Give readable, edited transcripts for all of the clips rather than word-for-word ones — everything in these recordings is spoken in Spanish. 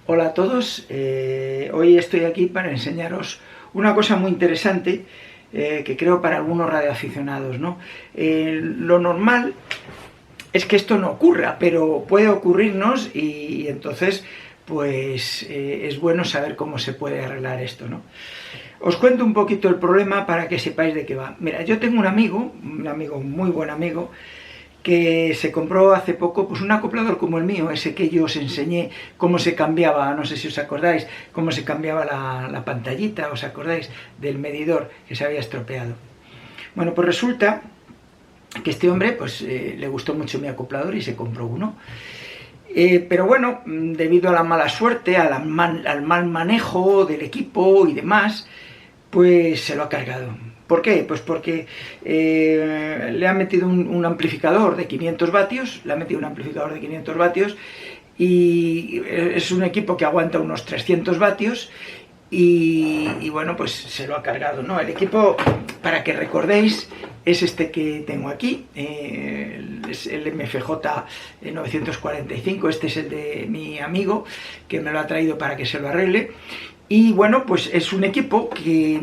Hola a todos, hoy estoy aquí para enseñaros una cosa muy interesante que creo para algunos radioaficionados, ¿no? Lo normal es que esto no ocurra, pero puede ocurrirnos y entonces pues es bueno saber cómo se puede arreglar esto, ¿no? Os cuento un poquito el problema para que sepáis de qué va. Mira, yo tengo un amigo, muy buen amigo, que se compró hace poco pues un acoplador como el mío, ese que yo os enseñé cómo se cambiaba, no sé si os acordáis, cómo se cambiaba la pantallita, os acordáis del medidor que se había estropeado. Bueno, pues resulta que este hombre pues le gustó mucho mi acoplador y se compró uno. Pero bueno, debido a la mala suerte, al mal manejo del equipo y demás, pues se lo ha cargado. ¿Por qué? Pues porque le ha metido un amplificador de 500 vatios, y es un equipo que aguanta unos 300 vatios y bueno, pues se lo ha cargado, ¿no? El equipo, para que recordéis, es este que tengo aquí, es el MFJ 945, este es el de mi amigo, que me lo ha traído para que se lo arregle. Y bueno, pues es un equipo que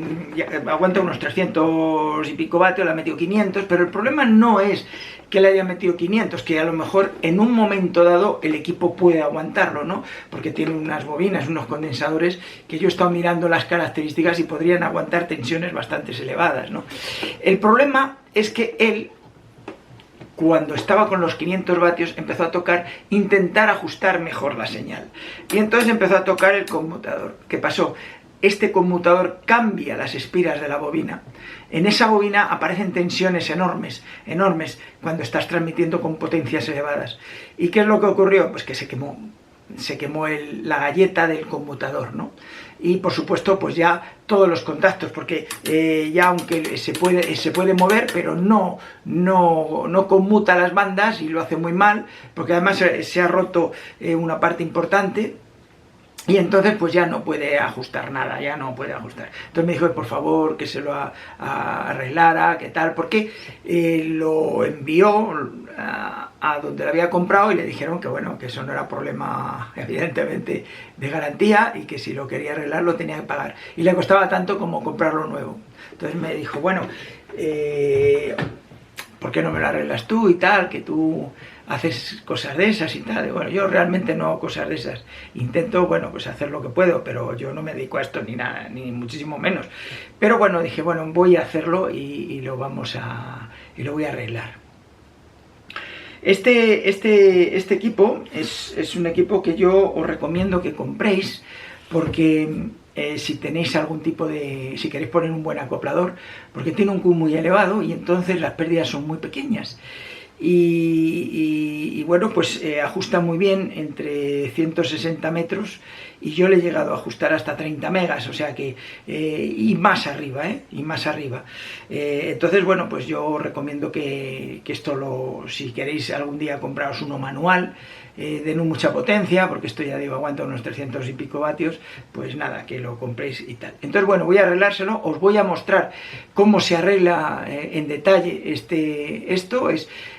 aguanta unos 300 y pico vatios, le ha metido 500, pero el problema no es que le haya metido 500, que a lo mejor en un momento dado el equipo puede aguantarlo, ¿no? Porque tiene unas bobinas, unos condensadores, que yo he estado mirando las características y podrían aguantar tensiones bastante elevadas, ¿no? El problema es que él, cuando estaba con los 500 vatios, empezó a intentar ajustar mejor la señal. Y entonces empezó a tocar el conmutador. ¿Qué pasó? Este conmutador cambia las espiras de la bobina. En esa bobina aparecen tensiones enormes, cuando estás transmitiendo con potencias elevadas. ¿Y qué es lo que ocurrió? Pues que se quemó la galleta del conmutador, ¿no? Y por supuesto pues ya todos los contactos, porque ya aunque se puede mover, pero no conmuta las bandas y lo hace muy mal, porque además se ha roto una parte importante. Y entonces pues ya no puede ajustar nada, Entonces me dijo, por favor, que se lo arreglara, que tal, porque lo envió a donde lo había comprado y le dijeron que bueno, que eso no era problema evidentemente de garantía y que si lo quería arreglar lo tenía que pagar. Y le costaba tanto como comprarlo nuevo. Entonces me dijo, bueno, ¿por qué no me lo arreglas tú y tal? Que tú haces cosas de esas y tal. Y bueno, yo realmente no hago cosas de esas. Intento, bueno, pues hacer lo que puedo, pero yo no me dedico a esto ni nada, ni muchísimo menos. Pero bueno, dije, bueno, voy a hacerlo y lo voy a arreglar. Este equipo es un equipo que yo os recomiendo que compréis, porque si tenéis algún tipo de... si queréis poner un buen acoplador, porque tiene un Q muy elevado y entonces las pérdidas son muy pequeñas. Y bueno, pues ajusta muy bien entre 160 metros y yo le he llegado a ajustar hasta 30 megas, o sea que... y más arriba, entonces, bueno, pues yo os recomiendo que esto si queréis algún día compraros uno manual, de no mucha potencia, porque esto ya digo, aguanta unos 300 y pico vatios, pues nada, que lo compréis y tal. Entonces, bueno, voy a arreglárselo, os voy a mostrar cómo se arregla en detalle esto.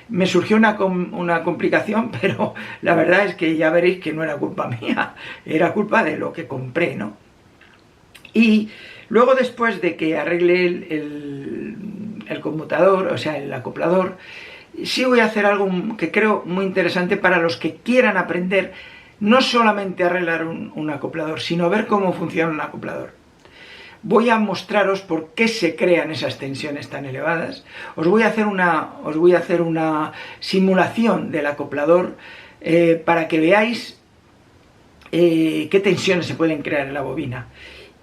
Me surgió una complicación, pero la verdad es que ya veréis que no era culpa mía, era culpa de lo que compré, ¿no? Y luego, después de que arregle el conmutador, o sea, el acoplador, sí voy a hacer algo que creo muy interesante para los que quieran aprender no solamente a arreglar un acoplador, sino ver cómo funciona un acoplador. Voy a mostraros por qué se crean esas tensiones tan elevadas. Os voy a hacer una simulación del acoplador para que veáis qué tensiones se pueden crear en la bobina.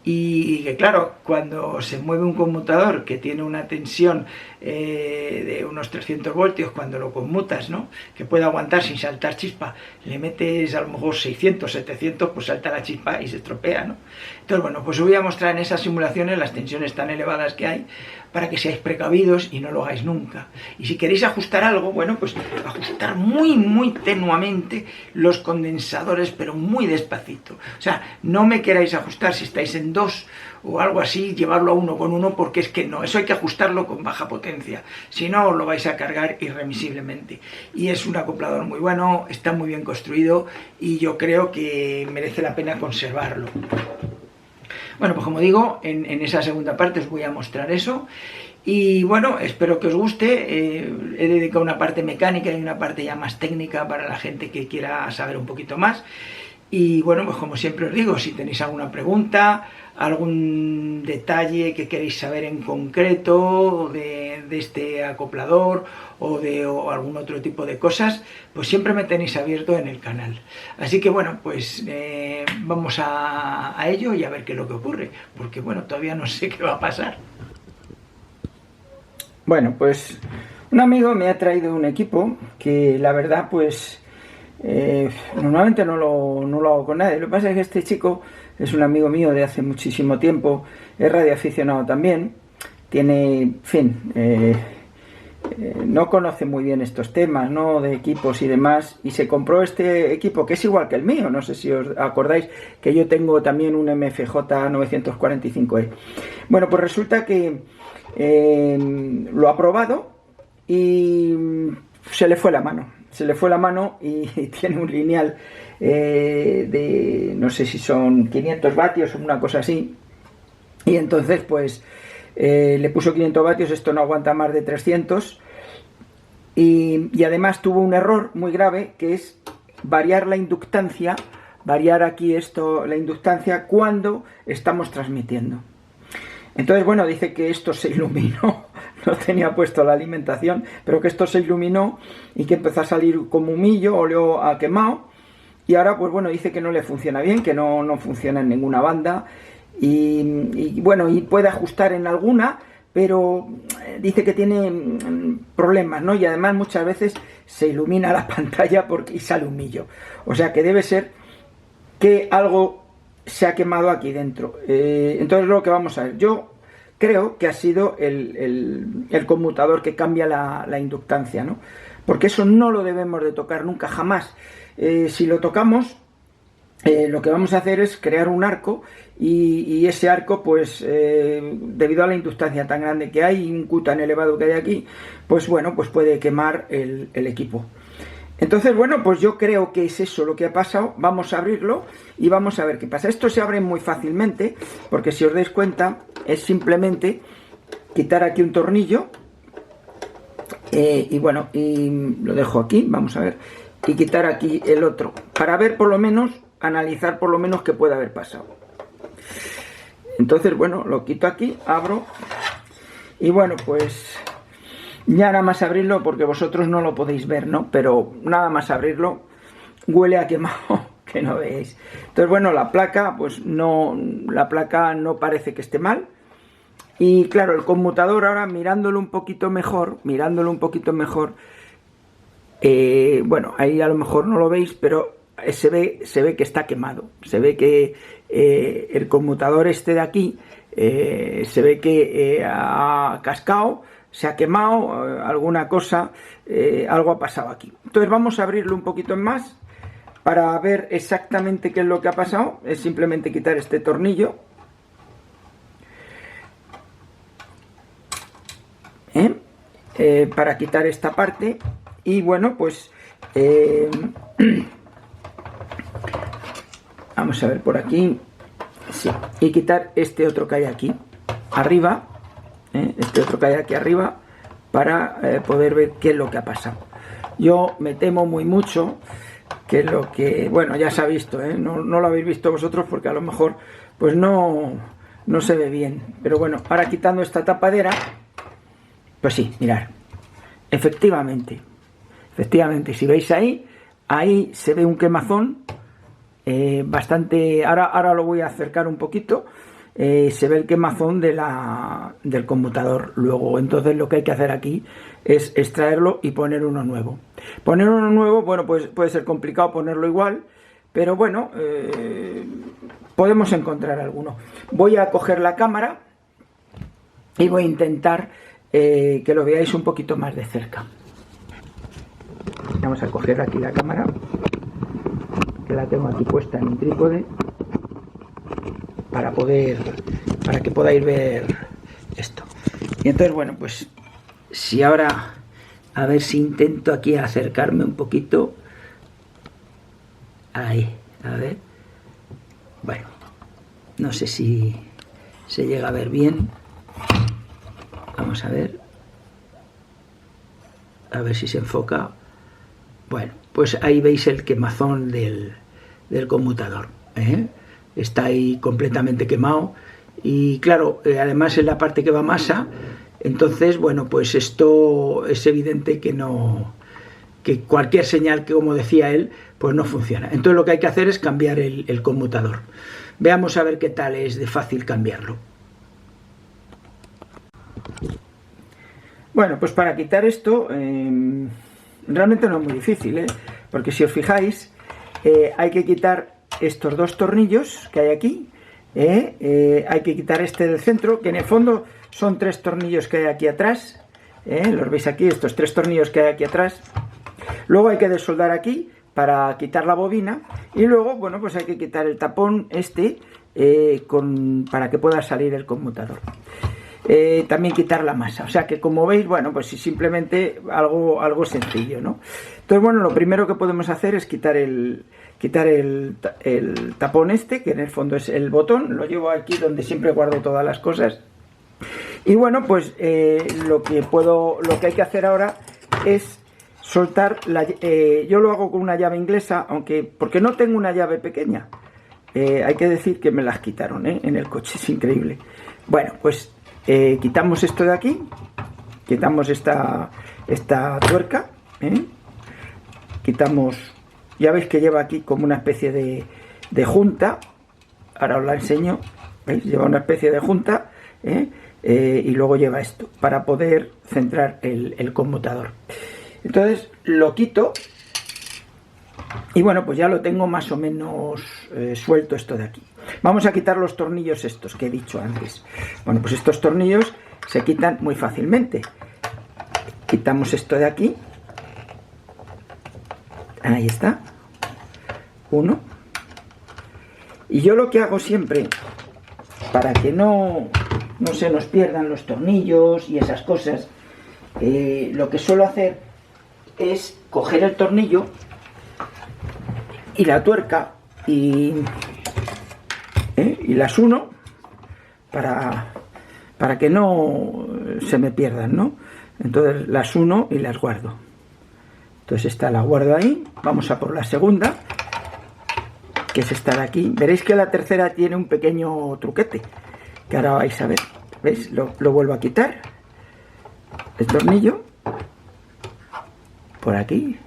Y que claro, cuando se mueve un conmutador que tiene una tensión de unos 300 voltios, cuando lo conmutas, ¿no?, que puede aguantar sin saltar chispa, le metes a lo mejor 600, 700, pues salta la chispa y se estropea, ¿no? Entonces, bueno, pues os voy a mostrar en esas simulaciones las tensiones tan elevadas que hay, para que seáis precavidos y no lo hagáis nunca. Y si queréis ajustar algo, bueno, pues ajustar muy tenuamente los condensadores, pero muy despacito. O sea, no me queráis ajustar si estáis en en 2 o algo así, llevarlo a 1,1, porque es que no, eso hay que ajustarlo con baja potencia, si no lo vais a cargar irremisiblemente. Y es un acoplador muy bueno, está muy bien construido y yo creo que merece la pena conservarlo. Bueno, pues como digo, en esa segunda parte os voy a mostrar eso. Y bueno, espero que os guste. He dedicado una parte mecánica y una parte ya más técnica para la gente que quiera saber un poquito más. Y bueno, pues como siempre os digo, si tenéis alguna pregunta, algún detalle que queréis saber en concreto de este acoplador o algún otro tipo de cosas, pues siempre me tenéis abierto en el canal. Así que bueno, pues vamos a ello y a ver qué es lo que ocurre, porque bueno, todavía no sé qué va a pasar. Bueno, pues un amigo me ha traído un equipo que la verdad pues normalmente no lo hago con nadie. Lo que pasa es que este chico es un amigo mío de hace muchísimo tiempo, es radioaficionado también, tiene, en fin, no conoce muy bien estos temas, ¿no?, de equipos y demás, y se compró este equipo que es igual que el mío. No sé si os acordáis que yo tengo también un MFJ 945E. Bueno, pues resulta que lo ha probado y se le fue la mano y tiene un lineal de no sé si son 500 vatios o una cosa así, y entonces pues le puso 500 vatios, esto no aguanta más de 300, y además tuvo un error muy grave, que es variar la inductancia, variar aquí la inductancia cuando estamos transmitiendo. Entonces, bueno, dice que esto se iluminó, no tenía puesto la alimentación, pero que esto se iluminó y que empezó a salir como humillo, óleo a quemado, y ahora, pues bueno, dice que no le funciona bien, que no funciona en ninguna banda, y bueno, y puede ajustar en alguna, pero dice que tiene problemas, ¿no? Y además muchas veces se ilumina la pantalla y sale humillo. O sea que debe ser que algo se ha quemado aquí dentro. Entonces lo que vamos a ver, yo creo que ha sido el conmutador que cambia la inductancia, ¿no? Porque eso no lo debemos de tocar nunca, jamás. Si lo tocamos, lo que vamos a hacer es crear un arco, y ese arco, pues debido a la inductancia tan grande que hay y un Q tan elevado que hay aquí, pues bueno, pues puede quemar el equipo. Entonces, bueno, pues yo creo que es eso lo que ha pasado. Vamos a abrirlo y vamos a ver qué pasa. Esto se abre muy fácilmente, porque si os dais cuenta, es simplemente quitar aquí un tornillo, y bueno, y lo dejo aquí, vamos a ver, y quitar aquí el otro, para ver por lo menos, analizar por lo menos qué puede haber pasado. Entonces, bueno, lo quito aquí, abro, y bueno, pues ya nada más abrirlo, porque vosotros no lo podéis ver, ¿no? Pero nada más abrirlo, huele a quemado, que no veis. Entonces, bueno, la placa, pues no, la placa no parece que esté mal. Y claro, el conmutador ahora, mirándolo un poquito mejor, bueno, ahí a lo mejor no lo veis, pero se ve que está quemado. Se ve que el conmutador este de aquí, se ve que ha cascado, se ha quemado, alguna cosa, algo ha pasado aquí. Entonces vamos a abrirlo un poquito más para ver exactamente qué es lo que ha pasado. Es simplemente quitar este tornillo, para quitar esta parte, y bueno, pues vamos a ver por aquí, sí, y quitar este otro que hay aquí arriba, este otro que hay aquí arriba, para poder ver qué es lo que ha pasado. Yo me temo muy mucho que lo que, bueno, ya se ha visto, no lo habéis visto vosotros porque a lo mejor pues no se ve bien, pero bueno, ahora quitando esta tapadera, pues sí, mirad, efectivamente, si veis ahí se ve un quemazón bastante. Ahora lo voy a acercar un poquito. Se ve el quemazón del conmutador. Luego, entonces lo que hay que hacer aquí es extraerlo y poner uno nuevo. Bueno, pues puede ser complicado ponerlo igual, pero bueno, podemos encontrar alguno. Voy a coger la cámara y voy a intentar que lo veáis un poquito más de cerca. Vamos a coger aquí la cámara, que la tengo aquí puesta en un trípode. para que podáis ver esto. Y entonces, bueno, pues si ahora, a ver si intento aquí acercarme un poquito. Ahí, a ver. Bueno, no sé si se llega a ver bien. Vamos a ver. A ver si se enfoca. Bueno, pues ahí veis el quemazón del conmutador, ¿eh? Está ahí completamente quemado. Y claro, además en la parte que va masa, entonces, bueno, pues esto es evidente que no, que cualquier señal que, como decía él, pues no funciona. Entonces lo que hay que hacer es cambiar el conmutador. Veamos a ver qué tal es de fácil cambiarlo. Bueno, pues para quitar esto, realmente no es muy difícil, porque si os fijáis, hay que quitar estos dos tornillos que hay aquí. Hay que quitar este del centro, que en el fondo son 3 tornillos que hay aquí atrás, los veis aquí, estos 3 tornillos que hay aquí atrás. Luego hay que desoldar aquí para quitar la bobina, y luego, bueno, pues hay que quitar el tapón para que pueda salir el conmutador. También quitar la masa, o sea que, como veis, bueno, pues simplemente algo sencillo, ¿no? Entonces, bueno, lo primero que podemos hacer es quitar el tapón que en el fondo es el botón. Lo llevo aquí donde siempre guardo todas las cosas. Y bueno, pues lo que hay que hacer ahora es soltar yo lo hago con una llave inglesa, porque no tengo una llave pequeña. Hay que decir que me las quitaron en el coche, es increíble. Bueno, pues quitamos esto de aquí, quitamos esta tuerca, quitamos, ya veis que lleva aquí como una especie de junta. Ahora os la enseño, ¿veis? Lleva una especie de junta, y luego lleva esto para poder centrar el conmutador. Entonces lo quito y bueno, pues ya lo tengo más o menos suelto esto de aquí. Vamos a quitar los tornillos estos que he dicho antes. Bueno, pues estos tornillos se quitan muy fácilmente. Quitamos esto de aquí. Ahí está. Uno. Y yo lo que hago siempre, para que no se nos pierdan los tornillos y esas cosas, lo que suelo hacer es coger el tornillo y la tuerca y las uno para que no se me pierdan, ¿no? Entonces las uno y las guardo. Entonces esta la guardo ahí. Vamos a por la segunda, que es esta de aquí. Veréis que la tercera tiene un pequeño truquete, que ahora vais a ver. ¿Veis? Lo vuelvo a quitar. El tornillo. Por aquí.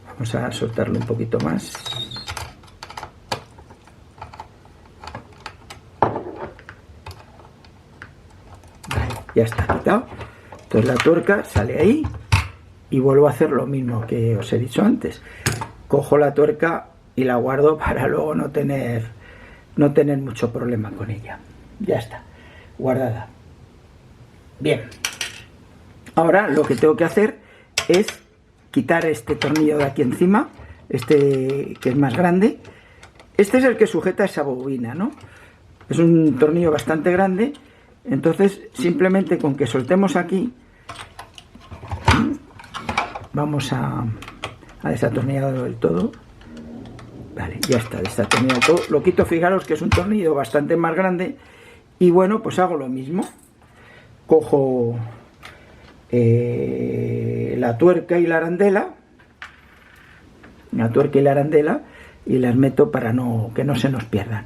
Vamos a soltarlo un poquito más. Vale, ya está quitado. Entonces la tuerca sale ahí y vuelvo a hacer lo mismo que os he dicho antes. Cojo la tuerca y la guardo para luego no tener mucho problema con ella. Ya está, guardada. Bien. Ahora lo que tengo que hacer es quitar este tornillo de aquí encima, que es más grande. Este es el que sujeta esa bobina, ¿no? Es un tornillo bastante grande. Entonces, simplemente con que soltemos aquí, vamos a desatornillarlo del todo. Vale, ya está desatornillado todo. Lo quito, fijaros que es un tornillo bastante más grande. Y bueno, pues hago lo mismo. Cojo la tuerca y la arandela. Y las meto para que no se nos pierdan.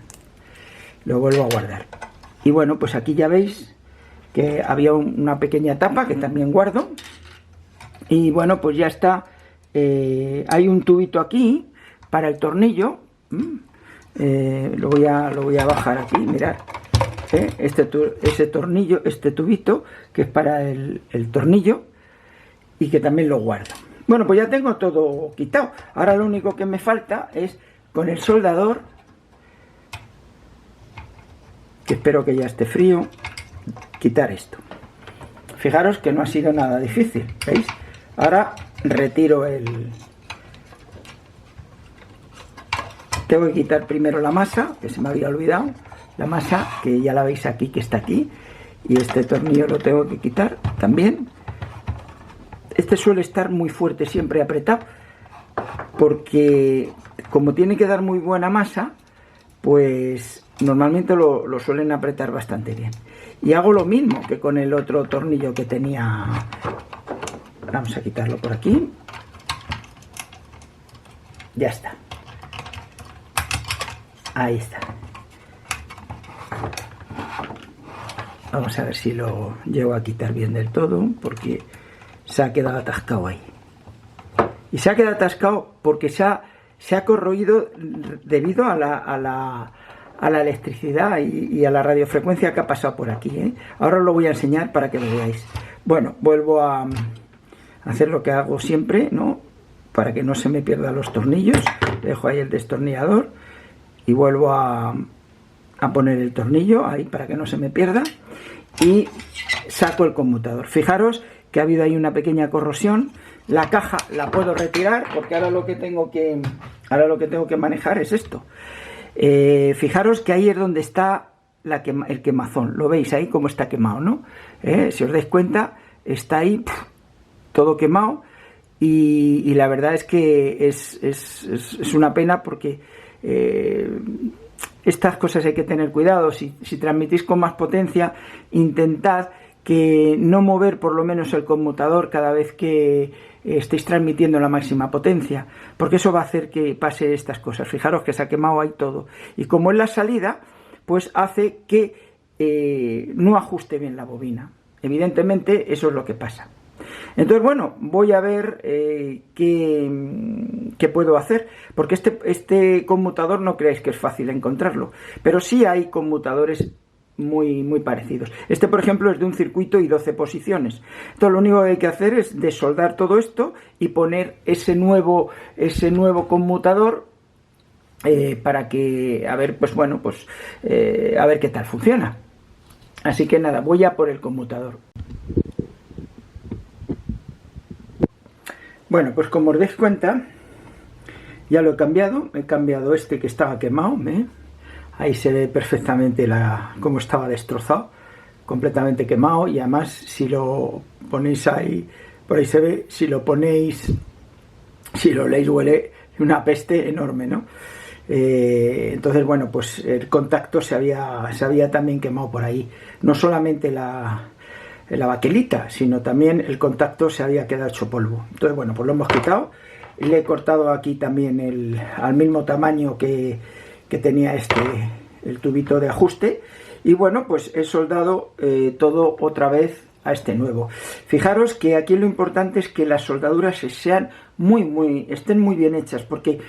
Lo vuelvo a guardar. Y bueno, pues aquí ya veis que había una pequeña tapa que también guardo. Y bueno, pues ya está. Hay un tubito aquí para el tornillo. Lo voy a bajar aquí, mirad. Ese tornillo, este tubito, que es para el tornillo, y que también lo guardo. Bueno, pues ya tengo todo quitado. Ahora lo único que me falta es, con el soldador, que espero que ya esté frío, quitar esto. Fijaros que no ha sido nada difícil, ¿veis? Ahora retiro Tengo que quitar primero la masa, que se me había olvidado. La masa, que ya la veis aquí, que está aquí. Y este tornillo lo tengo que quitar también. Este suele estar muy fuerte, siempre apretado, porque como tiene que dar muy buena masa, pues normalmente lo suelen apretar bastante bien. Y hago lo mismo que con el otro tornillo que tenía. Vamos a quitarlo por aquí. Ya está. Ahí está. Vamos a ver si lo llego a quitar bien del todo, porque se ha quedado atascado ahí. Y se ha quedado atascado porque se ha corroído debido a la electricidad y a la radiofrecuencia que ha pasado por aquí, ¿eh? Ahora os lo voy a enseñar para que lo veáis. Bueno, vuelvo a hacer lo que hago siempre, ¿no? Para que no se me pierdan los tornillos. Dejo ahí el destornillador y vuelvo a poner el tornillo ahí para que no se me pierda. Y saco el conmutador. Fijaros que ha habido ahí una pequeña corrosión. La caja la puedo retirar porque ahora lo que tengo que manejar es esto. Fijaros que ahí es donde está el quemazón. Lo veis ahí como está quemado, ¿no? Si os dais cuenta, está ahí todo quemado. Y la verdad es que es una pena porque estas cosas hay que tener cuidado. Si transmitís con más potencia, intentad que no mover por lo menos el conmutador cada vez que estéis transmitiendo la máxima potencia, porque eso va a hacer que pase estas cosas. Fijaros que se ha quemado ahí todo. Y como es la salida, pues hace que no ajuste bien la bobina. Evidentemente eso es lo que pasa. Entonces, bueno, voy a ver qué puedo hacer, porque este conmutador no creáis que es fácil encontrarlo, pero sí hay conmutadores muy parecidos. Este, por ejemplo, es de un circuito y 12 posiciones. Entonces, lo único que hay que hacer es desoldar todo esto y poner ese nuevo conmutador para que, a ver, pues bueno, pues a ver qué tal funciona. Así que nada, voy a por el conmutador. Bueno, pues como os dais cuenta, ya lo he cambiado este que estaba quemado, ahí se ve perfectamente cómo estaba destrozado, completamente quemado, y además si lo ponéis ahí, por ahí se ve, si lo leéis huele una peste enorme, ¿no? Entonces, bueno, pues el contacto se había también quemado por ahí, no solamente la baquelita, sino también el contacto se había quedado hecho polvo. Entonces, bueno, pues lo hemos quitado. Le he cortado aquí también al mismo tamaño que tenía el tubito de ajuste. Y bueno, pues he soldado todo otra vez a este nuevo. Fijaros que aquí lo importante es que las soldaduras estén muy bien hechas, porque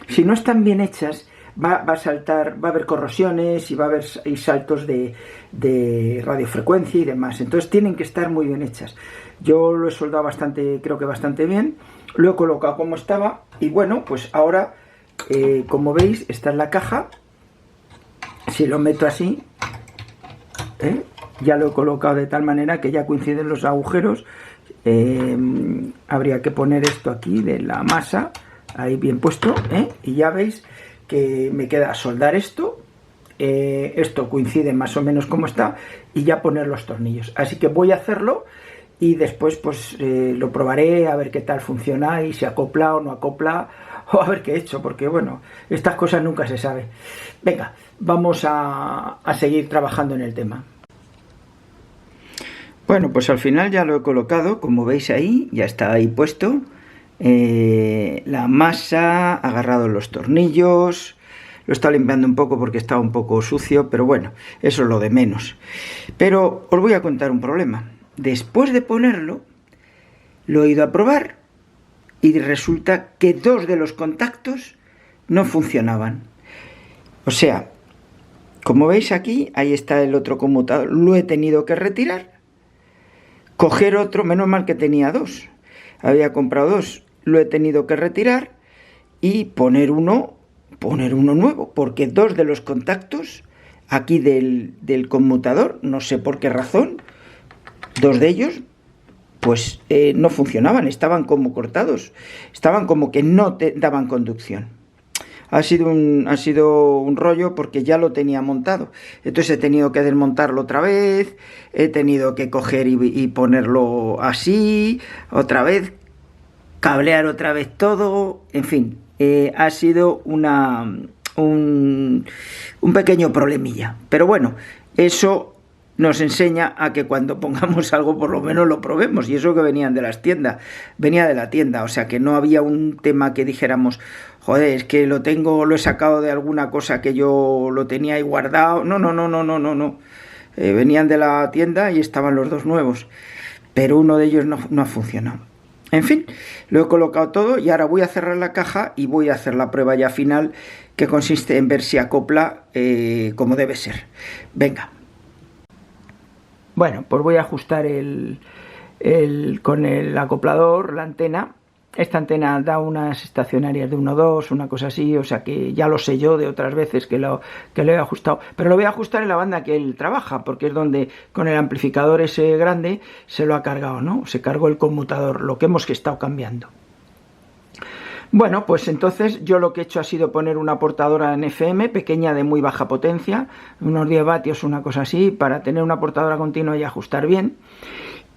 si no están bien hechas, va a saltar, va a haber corrosiones y va a haber saltos de radiofrecuencia y demás. Entonces tienen que estar muy bien hechas. Yo lo he soldado creo que bastante bien. Lo he colocado como estaba. Y bueno, pues ahora, como veis, esta es la caja. Si lo meto así, ya lo he colocado de tal manera que ya coinciden los agujeros. Habría que poner esto aquí de la masa, ahí bien puesto, y ya veis que me queda soldar esto coincide más o menos como está, y ya poner los tornillos. Así que voy a hacerlo y después pues lo probaré a ver qué tal funciona y si acopla o no acopla, o a ver qué he hecho, porque bueno, estas cosas nunca se sabe. Venga, vamos a seguir trabajando en el tema. Bueno, pues al final ya lo he colocado, como veis ahí, ya está ahí puesto. La masa, agarrado los tornillos, lo he estado limpiando un poco porque estaba un poco sucio, pero bueno, eso es lo de menos. Pero os voy a contar un problema. Después de ponerlo, lo he ido a probar y resulta que 2 de los contactos no funcionaban. O sea, como veis aquí, ahí está el otro conmutador, lo he tenido que retirar, coger otro, menos mal que tenía 2, había comprado 2, lo he tenido que retirar y poner uno nuevo, porque 2 de los contactos aquí del conmutador, no sé por qué razón, 2 de ellos pues no funcionaban, estaban como cortados, estaban como que no te daban conducción. ha sido un rollo porque ya lo tenía montado. Entonces he tenido que desmontarlo otra vez, he tenido que coger y ponerlo así, otra vez, cablear otra vez todo, en fin, ha sido un pequeño problemilla. Pero bueno, eso nos enseña a que cuando pongamos algo por lo menos lo probemos, y eso que venía de la tienda, o sea que no había un tema que dijéramos, joder, es que lo he sacado de alguna cosa que yo lo tenía ahí guardado, no, venían de la tienda y estaban los dos nuevos, pero uno de ellos no ha funcionado. En fin, lo he colocado todo y ahora voy a cerrar la caja y voy a hacer la prueba ya final, que consiste en ver si acopla como debe ser. Venga. Bueno, pues voy a ajustar con el acoplador la antena. Esta antena da unas estacionarias de 1,2, una cosa así, o sea que ya lo sé yo de otras veces que lo he ajustado. Pero lo voy a ajustar en la banda que él trabaja, porque es donde con el amplificador ese grande se lo ha cargado, ¿no? Se cargó el conmutador, lo que hemos estado cambiando. Bueno, pues entonces yo lo que he hecho ha sido poner una portadora en FM, pequeña de muy baja potencia, unos 10 vatios, una cosa así, para tener una portadora continua y ajustar bien.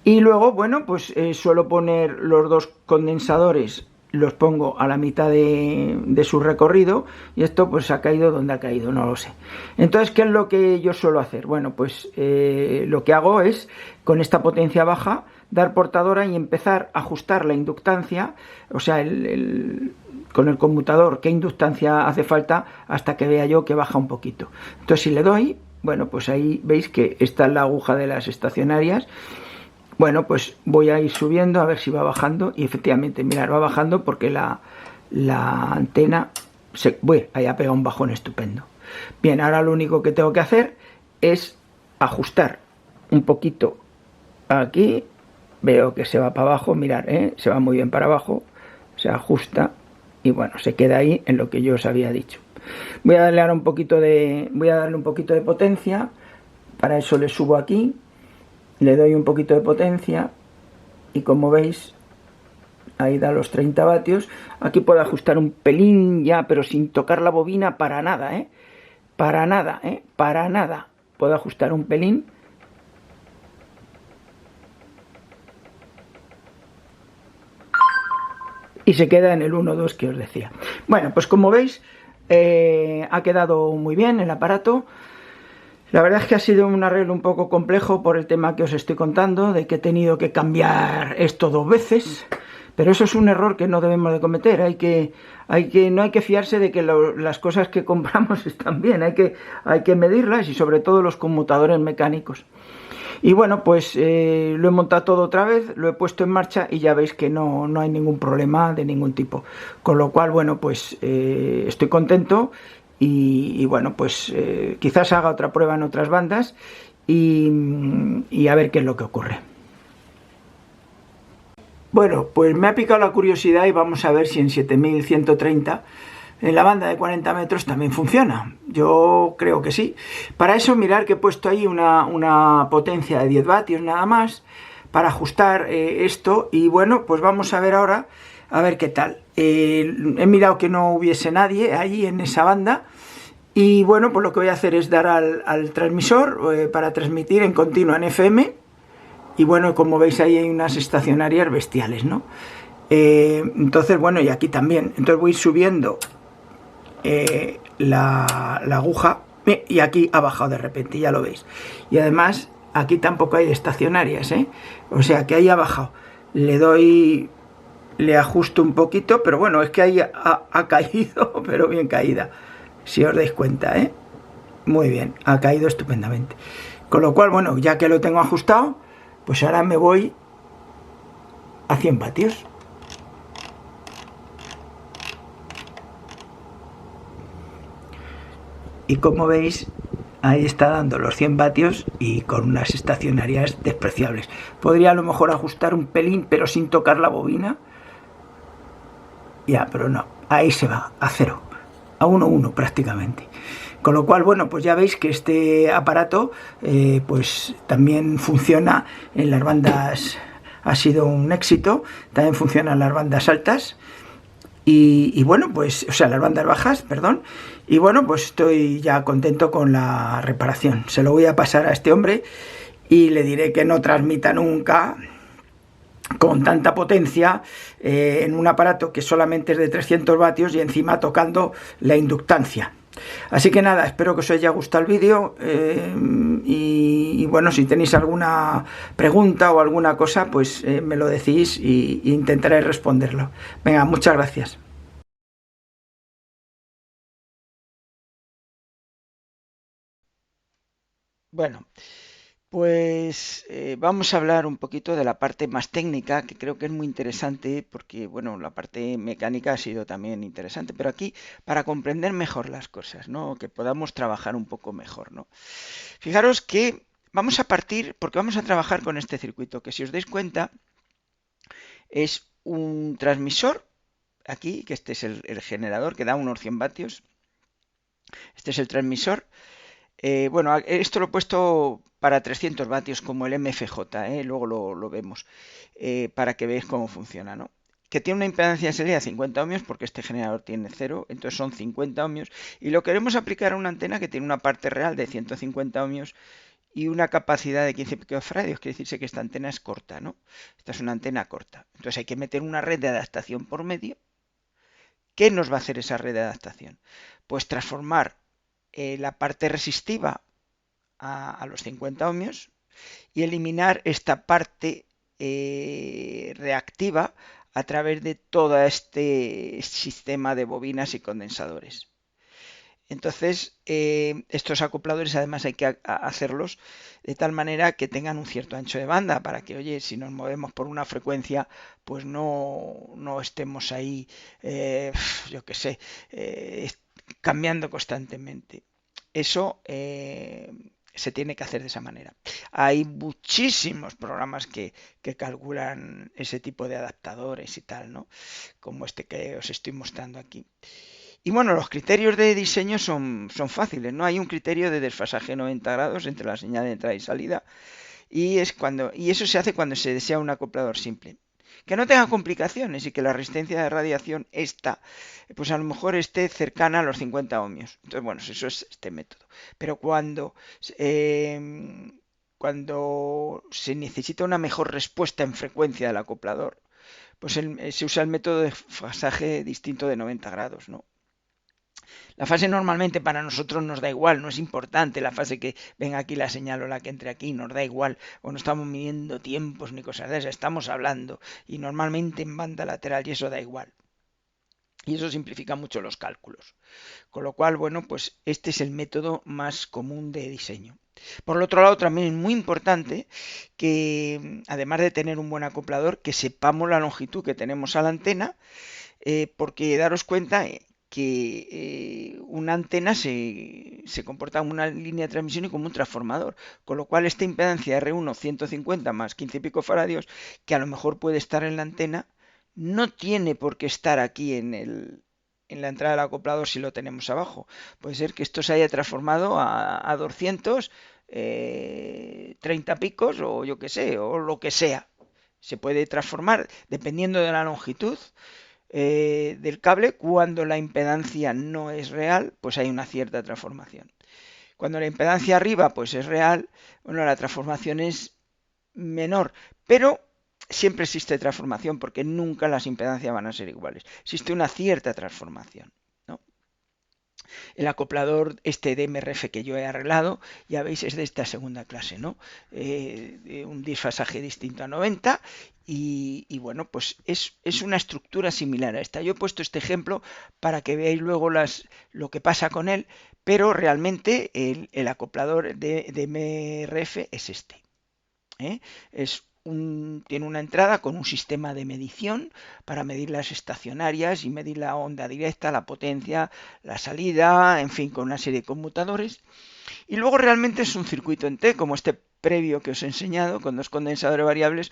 Y luego, bueno, pues suelo poner los dos condensadores, los pongo a la mitad de su recorrido, y esto pues ha caído donde ha caído, no lo sé. Entonces, ¿qué es lo que yo suelo hacer? Bueno, pues lo que hago es, con esta potencia baja, dar portadora y empezar a ajustar la inductancia, o sea, con el conmutador, qué inductancia hace falta hasta que vea yo que baja un poquito. Entonces, si le doy, bueno, pues ahí veis que esta es la aguja de las estacionarias. Bueno, pues voy a ir subiendo a ver si va bajando, y efectivamente, mirad, va bajando porque la antena ahí ha pegado un bajón estupendo. Bien, ahora lo único que tengo que hacer es ajustar un poquito aquí. Veo que se va para abajo, mirad, se va muy bien para abajo, se ajusta y bueno, se queda ahí en lo que yo os había dicho. Voy a darle un poquito de potencia. Para eso le subo aquí, le doy un poquito de potencia y como veis ahí da los 30 vatios. Aquí puedo ajustar un pelín ya, pero sin tocar la bobina para nada, para nada puedo ajustar un pelín. Y se queda en el 1,2 que os decía. Bueno, pues como veis, ha quedado muy bien el aparato. La verdad es que ha sido un arreglo un poco complejo por el tema que os estoy contando, de que he tenido que cambiar esto 2 veces. Pero eso es un error que no debemos de cometer. No hay que fiarse de que las cosas que compramos están bien. Hay que medirlas, y sobre todo los conmutadores mecánicos. Y bueno, pues lo he montado todo otra vez, lo he puesto en marcha y ya veis que no hay ningún problema de ningún tipo. Con lo cual, bueno, pues estoy contento y bueno, pues quizás haga otra prueba en otras bandas y a ver qué es lo que ocurre. Bueno, pues me ha picado la curiosidad y vamos a ver si en 7130... en la banda de 40 metros también funciona. Yo creo que sí. Para eso, mirar que he puesto ahí una potencia de 10 vatios nada más para ajustar esto. Y bueno, pues vamos a ver ahora, a ver qué tal. He mirado que no hubiese nadie allí en esa banda. Y bueno, pues lo que voy a hacer es dar al transmisor para transmitir en continuo en FM. Y bueno, como veis ahí hay unas estacionarias bestiales, ¿no? Entonces, bueno, y aquí también. Entonces voy a ir subiendo la aguja, y aquí ha bajado de repente, ya lo veis. Y además aquí tampoco hay estacionarias, o sea que ahí ha bajado. Le ajusto un poquito, pero bueno, es que ahí ha caído, pero bien caída, si os dais cuenta, muy bien, ha caído estupendamente. Con lo cual, bueno, ya que lo tengo ajustado, pues ahora me voy a 100 vatios. Y como veis, ahí está dando los 100 vatios y con unas estacionarias despreciables. Podría a lo mejor ajustar un pelín, pero sin tocar la bobina. Ya, pero no, ahí se va, a 0, a 1,1 prácticamente. Con lo cual, bueno, pues ya veis que este aparato pues también funciona en las bandas, ha sido un éxito, también funciona en las bandas altas. Y bueno, pues, o sea, las bandas bajas, perdón. Y bueno, pues estoy ya contento con la reparación. Se lo voy a pasar a este hombre y le diré que no transmita nunca con tanta potencia en un aparato que solamente es de 300 vatios y encima tocando la inductancia. Así que nada, espero que os haya gustado el vídeo y bueno, si tenéis alguna pregunta o alguna cosa, pues me lo decís y intentaré responderlo. Venga, muchas gracias. Bueno, pues vamos a hablar un poquito de la parte más técnica, que creo que es muy interesante, porque bueno, la parte mecánica ha sido también interesante, pero aquí para comprender mejor las cosas, ¿no? Que podamos trabajar un poco mejor, ¿no? Fijaros que vamos a partir, porque vamos a trabajar con este circuito, que si os dais cuenta es un transmisor, aquí, que este es el generador que da unos 100 vatios, este es el transmisor. Bueno, esto lo he puesto para 300 vatios como el MFJ, luego lo vemos, para que veáis cómo funciona, ¿no? Que tiene una impedancia de salida de 50 ohmios porque este generador tiene 0, entonces son 50 ohmios y lo queremos aplicar a una antena que tiene una parte real de 150 ohmios y una capacidad de 15 picofarads, quiere decirse que esta antena es corta, ¿no? Esta es una antena corta. Entonces hay que meter una red de adaptación por medio. ¿Qué nos va a hacer esa red de adaptación? Pues transformar la parte resistiva a los 50 ohmios y eliminar esta parte reactiva a través de todo este sistema de bobinas y condensadores. Entonces, estos acopladores además hay que hacerlos de tal manera que tengan un cierto ancho de banda para que, oye, si nos movemos por una frecuencia, pues no estemos ahí, yo qué sé, cambiando constantemente. Eso se tiene que hacer de esa manera. Hay muchísimos programas que calculan ese tipo de adaptadores y tal, ¿no? Como este que os estoy mostrando aquí. Y bueno, los criterios de diseño son fáciles, ¿no? Hay un criterio de desfasaje 90 grados entre la señal de entrada y salida y eso se hace cuando se desea un acoplador simple. Que no tenga complicaciones y que la resistencia de radiación esta, pues a lo mejor esté cercana a los 50 ohmios. Entonces, bueno, eso es este método. Pero cuando se necesita una mejor respuesta en frecuencia del acoplador, pues se usa el método de desfasaje distinto de 90 grados, ¿no? La fase normalmente para nosotros nos da igual, no es importante la fase que venga aquí la señal o la que entre aquí, nos da igual, o no estamos midiendo tiempos ni cosas de esas, estamos hablando y normalmente en banda lateral y eso da igual. Y eso simplifica mucho los cálculos. Con lo cual, bueno, pues este es el método más común de diseño. Por el otro lado, también es muy importante que, además de tener un buen acoplador, que sepamos la longitud que tenemos a la antena, porque daros cuenta que una antena se comporta como una línea de transmisión y como un transformador, con lo cual esta impedancia R1 150 más 15 picofaradios, que a lo mejor puede estar en la antena, no tiene por qué estar aquí en la entrada del acoplador si lo tenemos abajo. Puede ser que esto se haya transformado a 200, 30 picos o yo que sé, o lo que sea. Se puede transformar dependiendo de la longitud del cable. Cuando la impedancia no es real, pues hay una cierta transformación. Cuando la impedancia arriba pues es real, bueno, la transformación es menor, pero siempre existe transformación porque nunca las impedancias van a ser iguales. Existe una cierta transformación, ¿no? El acoplador este de MRF que yo he arreglado, ya veis, es de esta segunda clase, ¿no? Un desfasaje distinto a 90 y bueno, pues es una estructura similar a esta. Yo he puesto este ejemplo para que veáis luego lo que pasa con él, pero realmente el acoplador de MRF es este. Tiene una entrada con un sistema de medición para medir las estacionarias y medir la onda directa, la potencia, la salida, en fin, con una serie de conmutadores. Y luego realmente es un circuito en T, como este previo que os he enseñado, con dos condensadores variables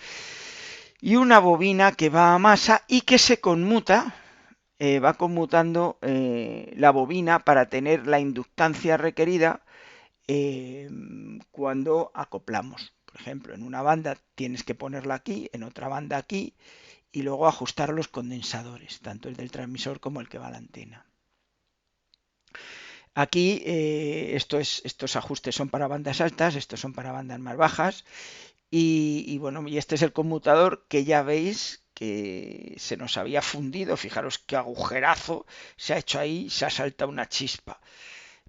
y una bobina que va a masa y que se conmuta, va conmutando la bobina para tener la inductancia requerida cuando acoplamos. Por ejemplo, en una banda tienes que ponerla aquí, en otra banda aquí, y luego ajustar los condensadores, tanto el del transmisor como el que va a la antena. Aquí estos ajustes son para bandas altas, estos son para bandas más bajas. Y bueno, y este es el conmutador que ya veis que se nos había fundido. Fijaros qué agujerazo se ha hecho ahí, se ha saltado una chispa.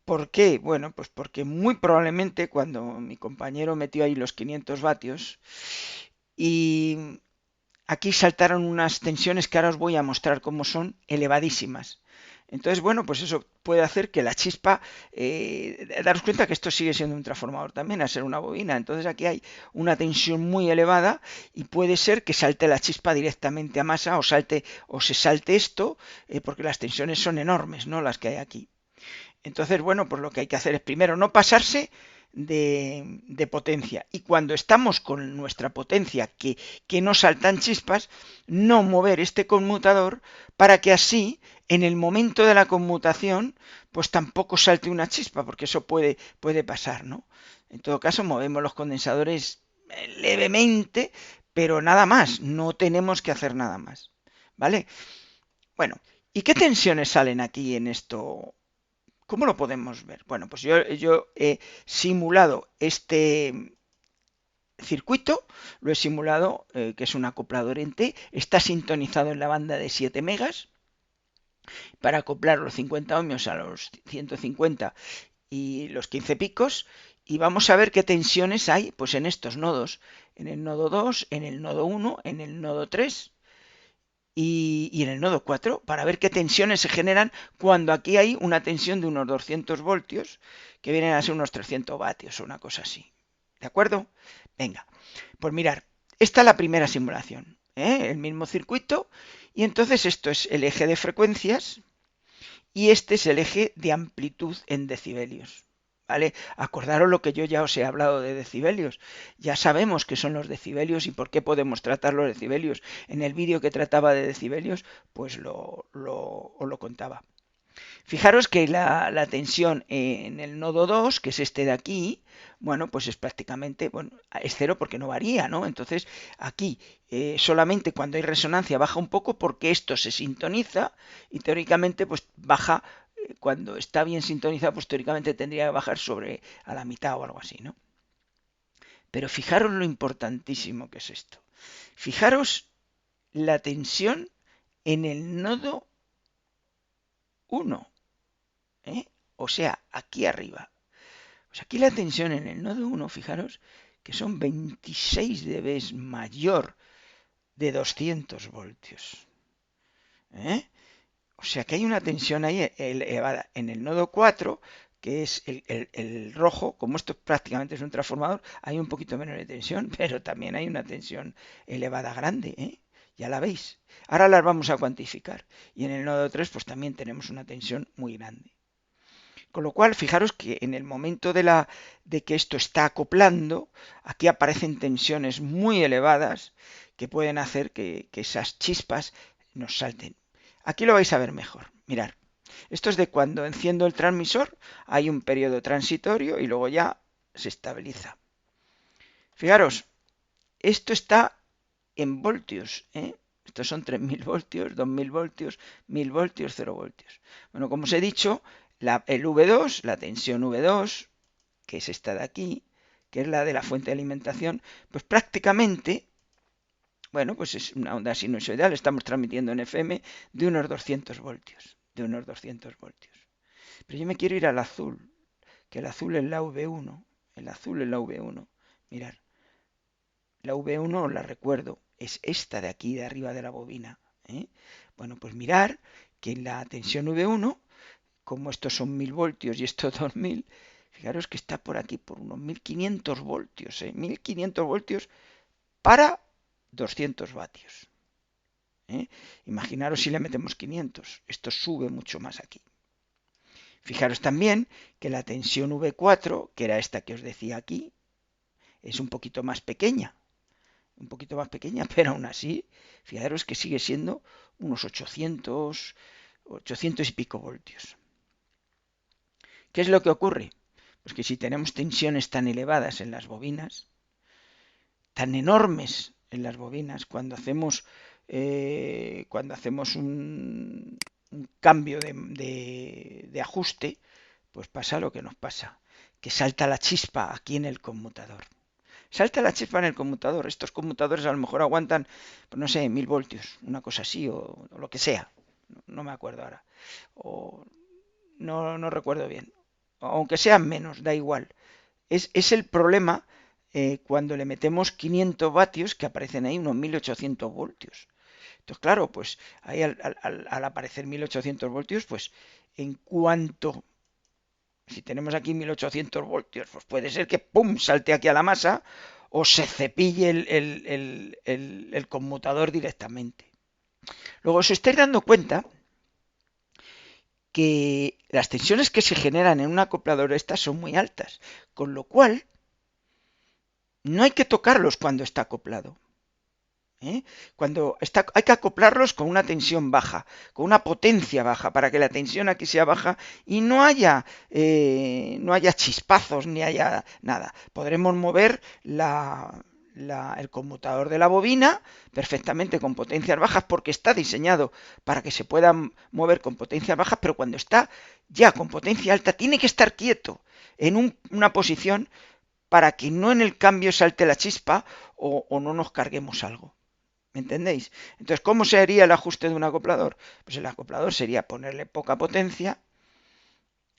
¿Por qué? Bueno, pues porque muy probablemente cuando mi compañero metió ahí los 500 vatios y aquí saltaron unas tensiones que ahora os voy a mostrar cómo son elevadísimas. Entonces, bueno, pues eso puede hacer que la chispa, daros cuenta que esto sigue siendo un transformador también, a ser una bobina. Entonces aquí hay una tensión muy elevada y puede ser que salte la chispa directamente a masa o se salte esto, porque las tensiones son enormes, ¿no? Las que hay aquí. Entonces, bueno, pues lo que hay que hacer es primero no pasarse de potencia. Y cuando estamos con nuestra potencia que no saltan chispas, no mover este conmutador para que así, en el momento de la conmutación, pues tampoco salte una chispa, porque eso puede pasar, ¿no? En todo caso, movemos los condensadores levemente, pero nada más, no tenemos que hacer nada más, ¿vale? Bueno, ¿y qué tensiones salen aquí en esto? ¿Cómo lo podemos ver? Bueno, pues yo he simulado este circuito, lo he simulado, que es un acoplador en T, está sintonizado en la banda de 7 megas, para acoplar los 50 ohmios a los 150 y los 15 picos, y vamos a ver qué tensiones hay pues en estos nodos, en el nodo 2, en el nodo 1, en el nodo 3, y en el nodo 4 para ver qué tensiones se generan cuando aquí hay una tensión de unos 200 voltios que vienen a ser unos 300 vatios o una cosa así. ¿De acuerdo? Venga, pues mirar, esta es la primera simulación, el mismo circuito, y entonces esto es el eje de frecuencias y este es el eje de amplitud en decibelios. ¿Vale? Acordaros lo que yo ya os he hablado de decibelios. Ya sabemos qué son los decibelios y por qué podemos tratar los decibelios. En el vídeo que trataba de decibelios, pues os lo contaba. Fijaros que la tensión en el nodo 2, que es este de aquí, bueno, pues es prácticamente, bueno, es cero porque no varía, ¿no? Entonces, aquí solamente cuando hay resonancia baja un poco porque esto se sintoniza y teóricamente pues baja, cuando está bien sintonizado, pues teóricamente tendría que bajar sobre a la mitad o algo así, ¿no? Pero fijaros lo importantísimo que es esto. Fijaros la tensión en el nodo 1. O sea, aquí arriba. Pues aquí la tensión en el nodo 1, fijaros, que son 26 dB mayor de 200 voltios. O sea que hay una tensión ahí elevada. En el nodo 4, que es el rojo, como esto prácticamente es un transformador, hay un poquito menos de tensión, pero también hay una tensión elevada grande, ya la veis. Ahora las vamos a cuantificar. Y en el nodo 3, pues también tenemos una tensión muy grande. Con lo cual, fijaros que en el momento de que esto está acoplando, aquí aparecen tensiones muy elevadas que pueden hacer que esas chispas nos salten. Aquí lo vais a ver mejor. Mirad, esto es de cuando enciendo el transmisor, hay un periodo transitorio y luego ya se estabiliza. Fijaros, esto está en voltios, Estos son 3000 voltios, 2000 voltios, 1000 voltios, 0 voltios. Bueno, como os he dicho, el V2, la tensión V2, que es esta de aquí, que es la de la fuente de alimentación, pues prácticamente, bueno, pues es una onda sinusoidal, estamos transmitiendo en FM de unos 200 voltios, Pero yo me quiero ir al azul, que el azul es la V1, Mirad, la V1 os la recuerdo, es esta de aquí, de arriba de la bobina, Bueno, pues mirar que en la tensión V1, como estos son 1000 voltios y estos 2000, fijaros que está por aquí, por unos 1500 voltios, 1500 voltios para 200 vatios. Imaginaros si le metemos 500, esto sube mucho más aquí. Fijaros también que la tensión V4, que era esta que os decía aquí, es un poquito más pequeña, pero aún así, fijaros que sigue siendo unos 800 y pico voltios. ¿Qué es lo que ocurre? Pues que si tenemos tensiones tan elevadas en las bobinas, tan enormes en las bobinas, cuando hacemos cuando hacemos un cambio de ajuste, pues pasa lo que nos pasa, que salta la chispa aquí en el conmutador. Salta la chispa en el conmutador. Estos conmutadores a lo mejor aguantan, pues no sé, 1000 voltios, una cosa así, o lo que sea. No me acuerdo ahora. O no recuerdo bien. Aunque sean menos, da igual. Es el problema cuando le metemos 500 vatios que aparecen ahí unos 1800 voltios. Entonces, claro, pues ahí al aparecer 1800 voltios, pues en cuanto, si tenemos aquí 1800 voltios, pues puede ser que ¡pum! Salte aquí a la masa o se cepille el conmutador directamente. Luego os estáis dando cuenta que las tensiones que se generan en un acoplador estas son muy altas, con lo cual no hay que tocarlos cuando está acoplado. Hay que acoplarlos con una tensión baja, con una potencia baja, para que la tensión aquí sea baja y no haya chispazos ni haya nada. Podremos mover el conmutador de la bobina perfectamente con potencias bajas porque está diseñado para que se puedan mover con potencias bajas, pero cuando está ya con potencia alta tiene que estar quieto en una posición para que no en el cambio salte la chispa o no nos carguemos algo. ¿Me entendéis? Entonces, ¿cómo sería el ajuste de un acoplador? Pues el acoplador sería ponerle poca potencia,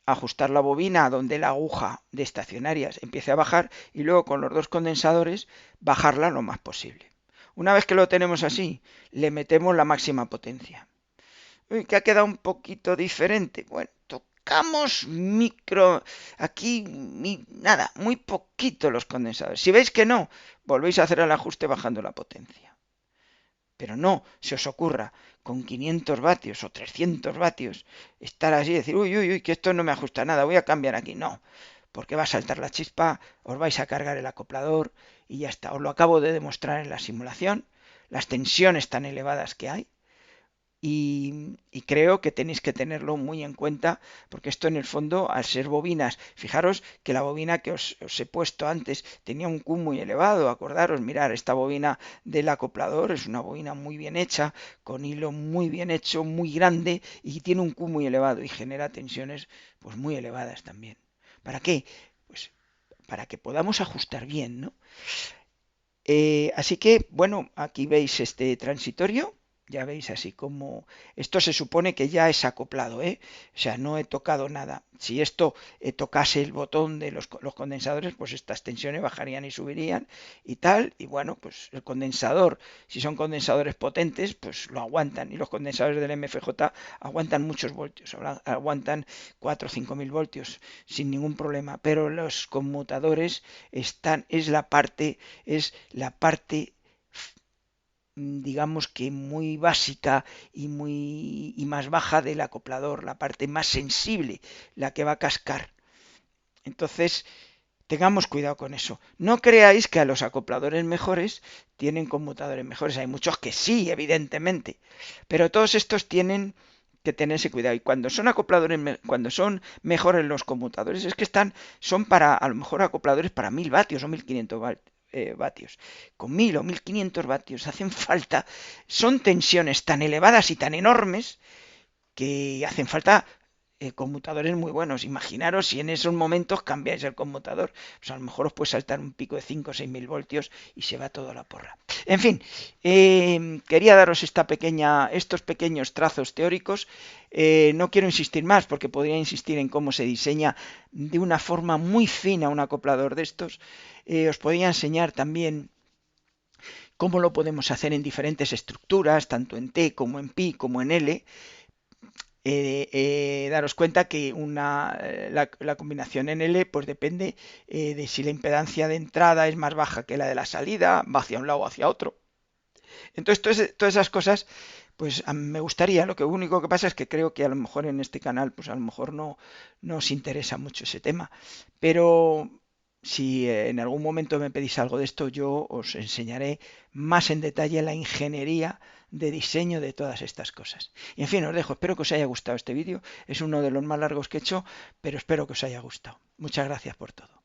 ajustar la bobina a donde la aguja de estacionarias empiece a bajar y luego con los dos condensadores bajarla lo más posible. Una vez que lo tenemos así, le metemos la máxima potencia. Uy, que ha quedado un poquito diferente. Bueno, tocamos aquí nada, muy poquito los condensadores. Si veis que no, volvéis a hacer el ajuste bajando la potencia. Pero no se os ocurra con 500 vatios o 300 vatios estar así y decir, uy, que esto no me ajusta nada, voy a cambiar aquí. No, porque va a saltar la chispa, os vais a cargar el acoplador y ya está. Os lo acabo de demostrar en la simulación, las tensiones tan elevadas que hay. Y creo que tenéis que tenerlo muy en cuenta porque esto en el fondo al ser bobinas, fijaros que la bobina que os he puesto antes tenía un Q muy elevado, acordaros, mirar, esta bobina del acoplador es una bobina muy bien hecha, con hilo muy bien hecho, muy grande y tiene un Q muy elevado y genera tensiones pues muy elevadas también. ¿Para qué? Pues para que podamos ajustar bien, ¿no? Así que, bueno, aquí veis este transitorio. Ya veis así como esto se supone que ya es acoplado, O sea, no he tocado nada. Si esto tocase el botón de los condensadores, pues estas tensiones bajarían y subirían y tal. Y bueno, pues el condensador, si son condensadores potentes, pues lo aguantan. Y los condensadores del MFJ aguantan muchos voltios, aguantan 4 o 5.000 voltios sin ningún problema. Pero los conmutadores es la parte digamos que muy básica y más baja del acoplador, la parte más sensible, la que va a cascar. Entonces, tengamos cuidado con eso. No creáis que a los acopladores mejores tienen conmutadores mejores. Hay muchos que sí, evidentemente, pero todos estos tienen que tenerse cuidado. Y cuando son acopladores, cuando son mejores los conmutadores, es que son para, a lo mejor, acopladores para 1000 vatios o 1500 vatios. Con 1000 o 1500 vatios hacen falta, son tensiones tan elevadas y tan enormes que hacen falta conmutadores muy buenos. Imaginaros si en esos momentos cambiáis el conmutador, pues a lo mejor os puede saltar un pico de 5 o 6.000 voltios y se va todo a la porra. En fin, quería daros estos pequeños trazos teóricos. No quiero insistir más porque podría insistir en cómo se diseña de una forma muy fina un acoplador de estos. Os podría enseñar también cómo lo podemos hacer en diferentes estructuras, tanto en T como en Pi como en L. Daros cuenta que la combinación en L pues depende de si la impedancia de entrada es más baja que la de la salida, va hacia un lado o hacia otro. Entonces, todas esas cosas, pues me gustaría. Lo único que pasa es que creo que a lo mejor en este canal, pues a lo mejor no os interesa mucho ese tema. Pero si en algún momento me pedís algo de esto, yo os enseñaré más en detalle la ingeniería de diseño de todas estas cosas. Y en fin, os dejo. Espero que os haya gustado este vídeo. Es uno de los más largos que he hecho, pero espero que os haya gustado. Muchas gracias por todo.